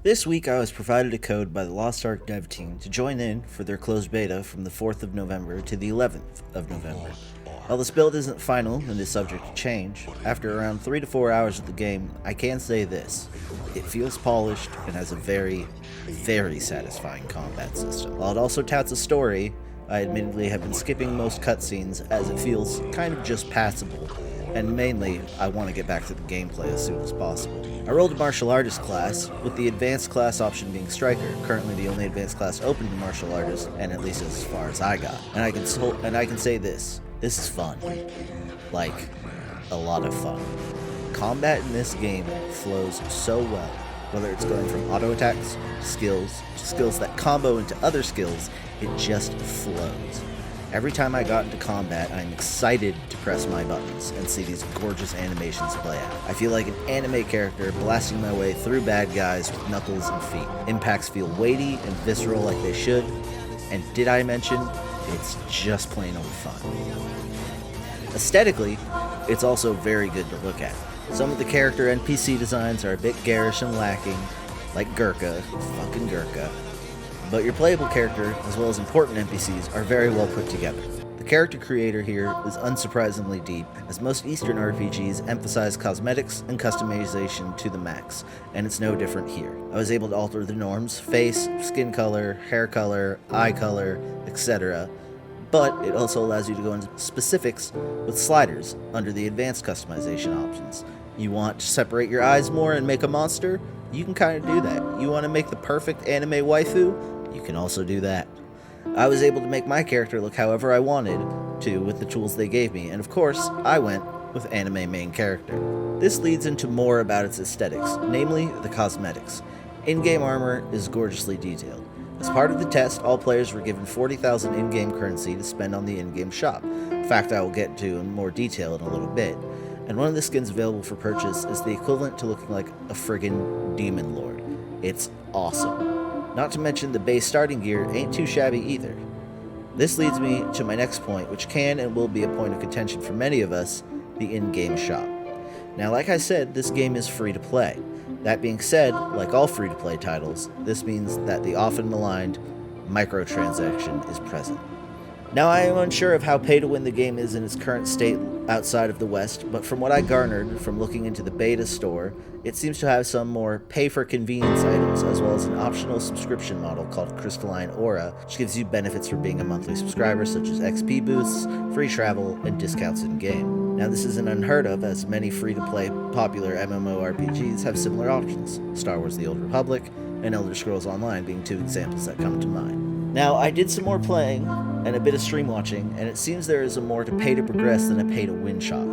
This week I was provided a code by the Lost Ark dev team to join in for their closed beta from the 4th of November to the 11th of November. While this build isn't final and is subject to change, after around 3 to 4 hours of the game, I can say this. It feels polished and has a very, very satisfying combat system. While it also touts a story, I admittedly have been skipping most cutscenes as it feels kind of just passable, and mainly, I want to get back to the gameplay as soon as possible. I rolled a martial artist class, with the advanced class option being striker, currently the only advanced class open to martial artists, and at least as far as I got. And I can say this is fun. Like, a lot of fun. Combat in this game flows so well, whether it's going from auto attacks, skills, to skills that combo into other skills, it just flows. Every time I got into combat, I'm excited to press my buttons and see these gorgeous animations play out. I feel like an anime character blasting my way through bad guys with knuckles and feet. Impacts feel weighty and visceral like they should, and did I mention, it's just plain old fun. Aesthetically, it's also very good to look at. Some of the character NPC designs are a bit garish and lacking, like Gurkha, fucking Gurkha. But your playable character, as well as important NPCs, are very well put together. The character creator here is unsurprisingly deep, as most Eastern RPGs emphasize cosmetics and customization to the max, and it's no different here. I was able to alter the norms, face, skin color, hair color, eye color, etc., but it also allows you to go into specifics with sliders under the advanced customization options. You want to separate your eyes more and make a monster? You can kind of do that. You want to make the perfect anime waifu? You can also do that. I was able to make my character look however I wanted to with the tools they gave me, and of course, I went with anime main character. This leads into more about its aesthetics, namely the cosmetics. In-game armor is gorgeously detailed. As part of the test, all players were given 40,000 in-game currency to spend on the in-game shop, a fact I will get to in more detail in a little bit. And one of the skins available for purchase is the equivalent to looking like a friggin' demon lord. It's awesome. Not to mention the base starting gear ain't too shabby either. This leads me to my next point, which can and will be a point of contention for many of us, the in-game shop. Now, like I said, this game is free to play. That being said, like all free to play titles, this means that the often maligned microtransaction is present. Now, I am unsure of how pay-to-win the game is in its current state outside of the West, but from what I garnered from looking into the beta store, it seems to have some more pay-for-convenience items, as well as an optional subscription model called Crystalline Aura, which gives you benefits for being a monthly subscriber, such as XP boosts, free travel, and discounts in-game. Now, this isn't unheard of, as many free-to-play popular MMORPGs have similar options, Star Wars The Old Republic and Elder Scrolls Online being two examples that come to mind. Now, I did some more playing and a bit of stream watching, and it seems there is a more to pay to progress than a pay to win shop.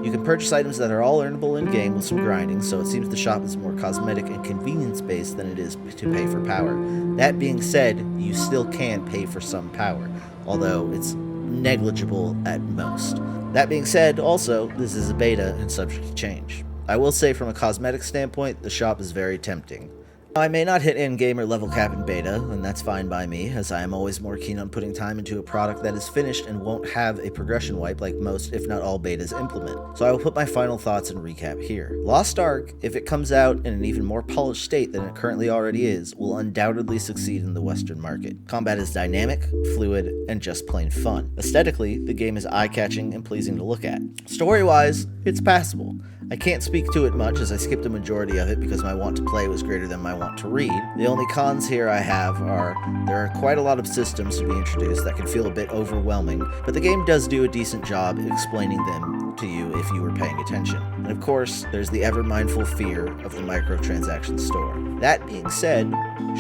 You can purchase items that are all earnable in-game with some grinding, so it seems the shop is more cosmetic and convenience-based than it is to pay for power. That being said, you still can pay for some power, although it's negligible at most. That being said, also, this is a beta and subject to change. I will say from a cosmetic standpoint, the shop is very tempting. I may not hit in-game or level cap in beta, and that's fine by me, as I am always more keen on putting time into a product that is finished and won't have a progression wipe like most, if not all, betas implement. So I will put my final thoughts and recap here. Lost Ark, if it comes out in an even more polished state than it currently already is, will undoubtedly succeed in the Western market. Combat is dynamic, fluid, and just plain fun. Aesthetically, the game is eye-catching and pleasing to look at. Story-wise, it's passable. I can't speak to it much as I skipped a majority of it because my want to play was greater than my want to read. The only cons here I have are there are quite a lot of systems to be introduced that can feel a bit overwhelming, but the game does do a decent job explaining them to you if you were paying attention. And of course, there's the ever-mindful fear of the microtransaction store. That being said,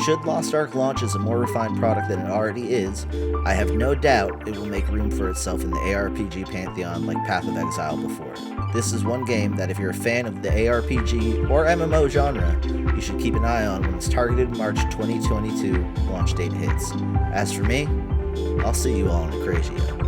should Lost Ark launch as a more refined product than it already is, I have no doubt it will make room for itself in the ARPG pantheon like Path of Exile before it. This is one game that if you're a fan of the ARPG or MMO genre, you should keep an eye on when its targeted March 2022 launch date hits. As for me, I'll see you all in Crazio.